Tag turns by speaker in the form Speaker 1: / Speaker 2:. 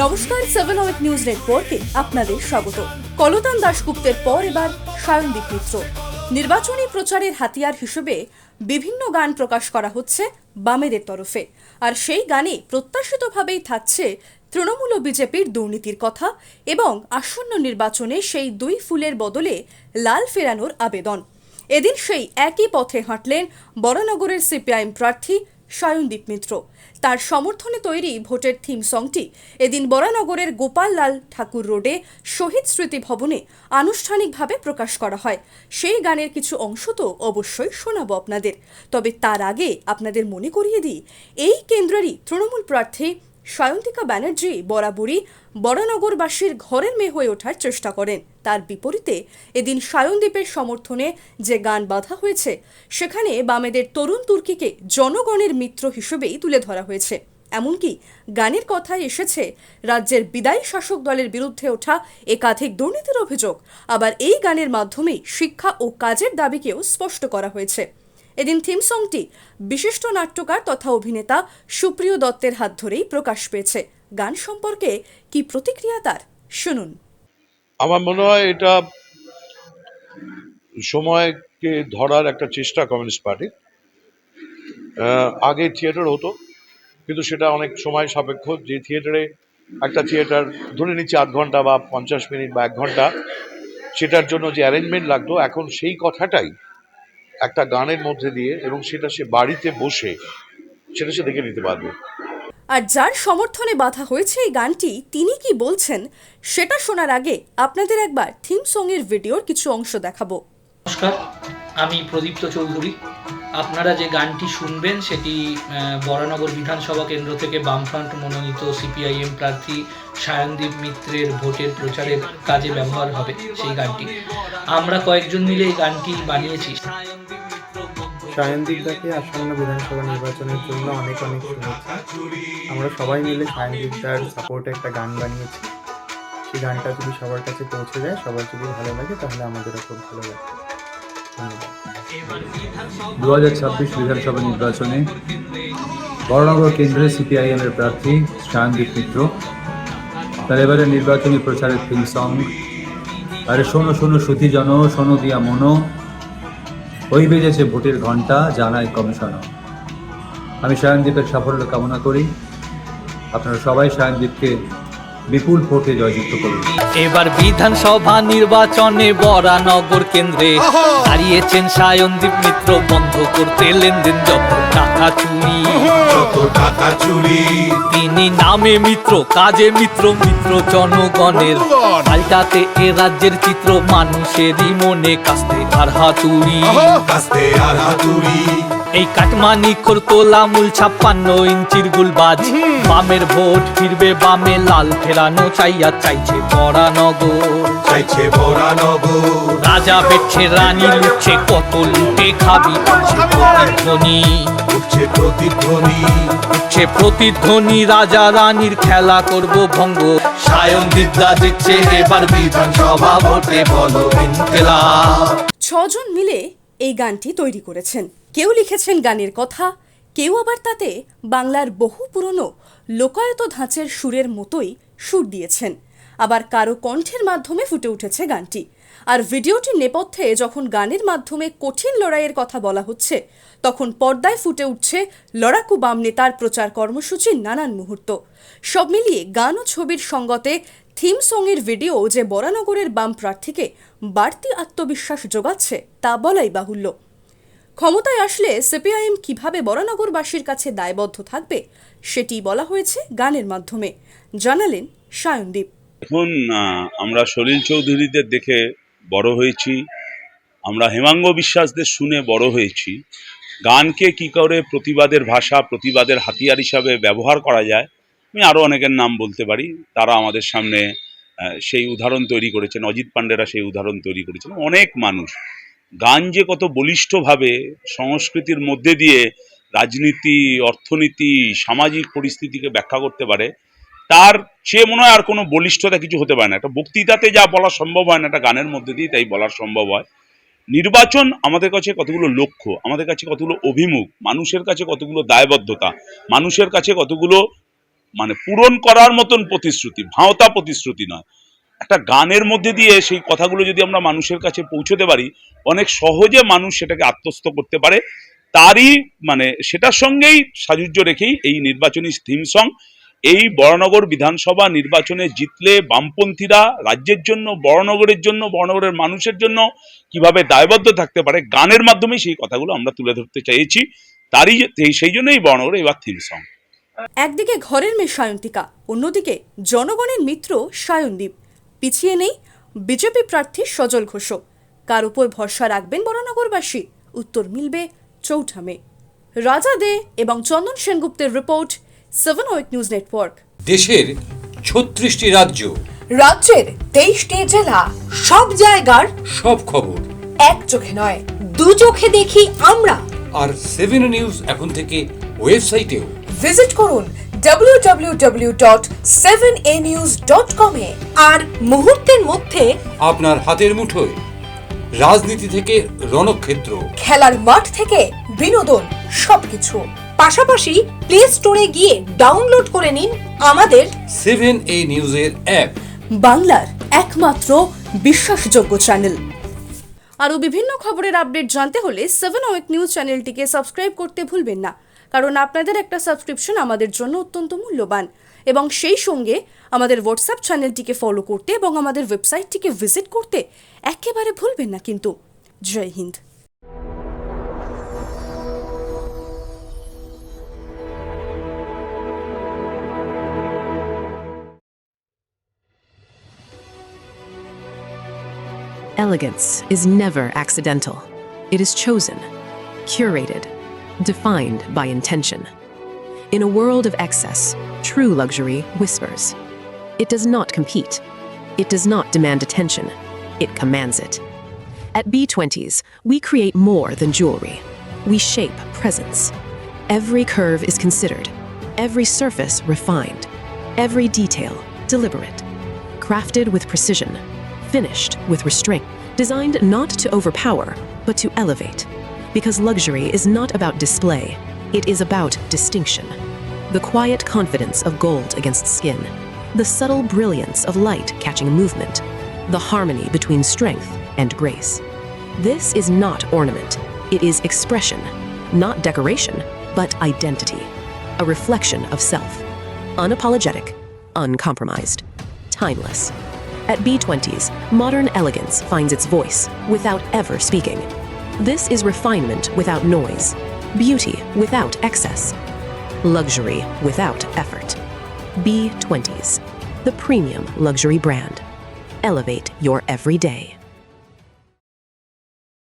Speaker 1: নমস্কার, 7 অমিত নিউজ নেটওয়ার্কে আপনাদের স্বাগত। কলতান দাশগুপ্তের পর এবার সায়নদীপ মিত্র। নির্বাচনী প্রচারের হাতিয়ার হিসেবে বিভিন্ন গান প্রকাশ করা হচ্ছে বামেদের তরফে, আর সেই গানে প্রত্যাশিতভাবেই থাকছে তৃণমূল ও বিজেপির দুর্নীতির কথা এবং আসন্ন নির্বাচনে সেই দুই ফুলের বদলে লাল ফেরানোর আবেদন। এদিন সেই একই পথে হাঁটলেন বরানগরের সিপিআইএম প্রার্থী সায়নদীপ মিত্র। তার সমর্থনে তৈরি ভোটের থিম সংটি এদিন বরানগরের গোপাল লাল ঠাকুর রোডে শহীদ স্মৃতি ভবনে আনুষ্ঠানিকভাবে প্রকাশ করা হয়। সেই গানের কিছু অংশ তো অবশ্যই শোনাবো আপনাদের, তবে তার আগে আপনাদের মনে করিয়ে দিই, এই কেন্দ্রেরই তৃণমূল প্রার্থী সায়ন্তিকা ব্যানার্জি বরাবরই বরানগরবাসীর ঘরের মেয়ে হয়ে ওঠার চেষ্টা করেন। তার বিপরীতে এদিন সায়নদীপের সমর্থনে যে গান বাঁধা হয়েছে সেখানে বামেদের তরুণ তুর্কিকে জনগণের মিত্র হিসেবেই তুলে ধরা হয়েছে। এমনকি গানের কথায় এসেছে রাজ্যের বিদায়ী শাসক দলের বিরুদ্ধে ওঠা একাধিক দুর্নীতির অভিযোগ। আবার এই গানের মাধ্যমেই শিক্ষা ও কাজের দাবিকেও স্পষ্ট করা হয়েছে। এদিন থিম সংটি বিশিষ্ট নাট্যকার তথা অভিনেতা সুপ্রিয় দত্তের হাত ধরেই প্রকাশ পেয়েছে। গান সম্পর্কে কি প্রতিক্রিয়া তার, শুনুন।
Speaker 2: আমার মনে হয় এটা সময়কে ধরার একটা চেষ্টা কমিউনিস্ট পার্টির। আগে থিয়েটার হতো, কিন্তু সেটা অনেক সময় সাপেক্ষ। যে থিয়েটারে একটা থিয়েটার ধরে নিচ্ছে আধ ঘন্টা বা 50 মিনিট বা 1 ঘন্টা, সেটার জন্য যে অ্যারেঞ্জমেন্ট লাগতো, এখন সেই কথাটাই একটা গানের মধ্যে দিয়ে, এবং সেটা সে বাড়িতে বসে সেটা সে দেখে নিতে পারবে।
Speaker 1: আর যার সমর্থনে বাঁধা হয়েছে এই গানটি, তিনি কি বলছেন সেটা শোনার আগে আপনাদের একবার থিম সং-এর ভিডিওর কিছু অংশ দেখাবো।
Speaker 3: নমস্কার, আমি প্রদীপ্ত চৌধুরী। আপনারা যে গানটি শুনবেন সেটি বরানগর বিধানসভা কেন্দ্র থেকে বামফ্রন্ট মনোনীত সিপিআইএম প্রার্থী সায়নদীপ মিত্রের ভোটের প্রচারের কাজে ব্যবহার হবে। সেই গানটি আমরা কয়েকজন মিলে এই গানটি বানিয়েছি।
Speaker 4: সায়নদীপ দাকে আসন্ন বিধানসভা নির্বাচনের জন্য অনেক অনেক শুভেচ্ছা। আমরা সবাই মিলে সায়নদীপ দার সাপোর্টে একটা গান বানিয়েছি। সেই গানটা যদি সবার কাছে পৌঁছে যায়, সবার যদি ভালো লাগে, তাহলে আমাদেরও খুব ভালো লাগে। ধন্যবাদ।
Speaker 5: 2026 বিধানসভা নির্বাচনে বরানগর কেন্দ্রের সিপিআইএম এর প্রার্থী সায়নদীপ মিত্র। তার এবারে নির্বাচনী প্রচারের থিম সং আরে শোনো শোনো সুধী জন, শোনো দিয়া মনো, ওই বেজেছে ভোটের ঘন্টা, জানায় কমিশনও। আমি সায়নদীপের সাফল্য কামনা করি। আপনারা সবাই সায়নদীপকে বিপুল ভোটে জয়যুক্ত করুন।
Speaker 6: এবার বিধানসভা নির্বাচনে বরানগর কেন্দ্রে হারিয়েছেন সায়নদীপ মিত্র। বন্ধ করতে লেনদেন যত টাকা চুরি, তিনি নামে মিত্র, কাজে মিত্র, মিত্র জনগণের। পাল্টাতে এ রাজ্যের চিত্র, মানুষেরই মনে কাস্তে আর হাতুড়ি। এই কাটমানি তোলা মূল 56 ইঞ্চির গুলবাজ। বামের ভোট ফিরবে বামে, লাল ফেরানো চাইছে বরানগর। রাজা বেঠছে, রানী লুটছে, কত লুটে খাবি। উঠছে প্রতিধ্বনি, রাজা রানীর খেলা করব ভঙ্গ। সায়নদীপ দা দেখছে এবার বিধানসভা ভোটে, বলো ইনকিলাব।
Speaker 1: 6 জন মিলে এই গানটি তৈরি করেছেন। কেউ লিখেছেন গানের কথা, কেউ আবার তাতে বাংলার বহু পুরনো লোকায়ত ধাঁচের সুরের মতোই সুর দিয়েছেন। আবার কারো কণ্ঠের মাধ্যমে ফুটে উঠেছে গানটি। আর ভিডিওটির নেপথ্যে যখন গানের মাধ্যমে কঠিন লড়াইয়ের কথা বলা হচ্ছে, তখন পর্দায় ফুটে উঠছে লড়াকু বাম নেতার প্রচার কর্মসূচির নানান মুহূর্ত। সব মিলিয়ে গান ও ছবির সঙ্গতে থিম সং-এর ভিডিও যে বরানগরের বাম প্রার্থীকে বাড়তি আত্মবিশ্বাস যোগাচ্ছে তা বলাই বাহুল্য। ক্ষমতায় আসলে সিপিআইএম কিভাবে বরানগরবাসীর কাছে দায়বদ্ধ থাকবে সেটি বলা হয়েছে গানের মাধ্যমে, জানালেন সায়নদীপ।
Speaker 7: এখন আমরা সলিল চৌধুরীদের দেখে বড় হয়েছি, আমরা হেমাঙ্গ বিশ্বাসদের শুনে বড় হয়েছি। গানকে কি করে প্রতিবাদের ভাষা, প্রতিবাদের হাতিয়ার হিসাবে ব্যবহার করা যায়, আমি আরও অনেকের নাম বলতে পারি। তারা আমাদের সামনে সেই উদাহরণ তৈরি করেছেন, অজিত পান্ডেরা সেই উদাহরণ তৈরি করেছেন। অনেক মানুষ গান যে কত বলিষ্ঠভাবে সংস্কৃতির মধ্যে দিয়ে রাজনীতি, অর্থনীতি, সামাজিক পরিস্থিতিকে ব্যাখ্যা করতে পারে, তার চেয়ে মনে হয় আর কোনো বলিষ্ঠতা কিছু হতে পারে না। একটা বক্তৃতাতে যা বলা সম্ভব হয় না, একটা গানের মধ্যে দিয়ে তাই বলার সম্ভব হয়। নির্বাচন আমাদের কাছে কতগুলো লক্ষ্য, আমাদের কাছে কতগুলো অভিমুখ, মানুষের কাছে কতগুলো দায়বদ্ধতা, মানুষের কাছে কতগুলো মানে পূরণ করার মতন প্রতিশ্রুতি, ভাঁওতা প্রতিশ্রুতি নয়। একটা গানের মধ্যে দিয়ে সেই কথাগুলো যদি আমরা মানুষের কাছে পৌঁছতে পারি, অনেক সহজে মানুষ সেটাকে আত্মস্থ করতে পারে। তারই মানে সেটার সঙ্গেই সাযুজ্য রেখেই এই নির্বাচনী থিম সং। এই বরানগর বিধানসভা নির্বাচনে জিতলে বামপন্থীরা রাজ্যের জন্য, বরানগরের জন্য, বরানগরের মানুষের জন্য কিভাবে দায়বদ্ধ থাকতে পারে, গানের মাধ্যমেই সেই কথাগুলো আমরা তুলে ধরতে চেয়েছি। সেই জন্যই বরানগরে এবার থিম সং।
Speaker 1: একদিকে ঘরের মেয়ে সায়ন্তিকা, অন্যদিকে জনগণের মিত্র সায়নদীপ। পিছিয়ে নেই বিজেপি প্রার্থী সজল ঘোষও। কার উপর ভরসা রাখবেন বরানগরবাসী? উত্তর মিলবে 4 মে। রাজা দে এবং চন্দন সেনগুপ্তের রিপোর্ট, 7 ওয়েক নিউজ নেটওয়ার্ক।
Speaker 8: দেশের 36টি রাজ্য,
Speaker 9: রাজ্যের 23টি জেলা, সব জায়গার
Speaker 8: সব খবর
Speaker 9: এক চোখে নয়, দু চোখে দেখি আমরা।
Speaker 8: আর 7 নিউজ এখন থেকে ওয়েবসাইটেও।
Speaker 9: ভিজিট করুন www.7anews.com এ। আর মুহূর্তের মধ্যে
Speaker 8: আপনার হাতের মুঠোয় রাজনীতি থেকে রণক্ষেত্র,
Speaker 9: খেলার মাঠ থেকে বিনোদন, সবকিছু। পাশাপাশি প্লে স্টোরে গিয়ে ডাউনলোড করে নিন আমাদের
Speaker 8: 7A নিউজের অ্যাপ,
Speaker 1: বাংলার একমাত্র বিশ্বাসযোগ্য চ্যানেল। আরও বিভিন্ন খবরের আপডেট জানতে হলে 7 ওয়েক নিউজ চ্যানেলটিকে সাবস্ক্রাইব করতে ভুলবেন না, কারণ আপনাদের একটা সাবস্ক্রিপশন আমাদের জন্য অত্যন্ত মূল্যবান। এবং সেই সঙ্গে আমাদের হোয়াটসঅ্যাপ চ্যানেলটিকে ফলো করতে এবং আমাদের ওয়েবসাইটটিকে ভিজিট করতে একেবারে ভুলবেন না কিন্তু। জয় Hind.
Speaker 10: Elegance is never accidental. It is chosen, curated, defined by intention. In a world of excess, true luxury whispers. It does not compete. It does not demand attention. It commands it. At B20s, we create more than jewelry. We shape presence. Every curve is considered, every surface refined, every detail deliberate, crafted with precision, finished with restraint, designed not to overpower, but to elevate. Because luxury is not about display, it is about distinction. The quiet confidence of gold against skin, the subtle brilliance of light catching movement, the harmony between strength and grace. This is not ornament, it is expression, not decoration, but identity, a reflection of self, unapologetic, uncompromised, timeless. At B20s, modern elegance finds its voice without ever speaking. This is refinement without noise, beauty without excess, luxury without effort. B20s, the premium luxury brand. Elevate your everyday.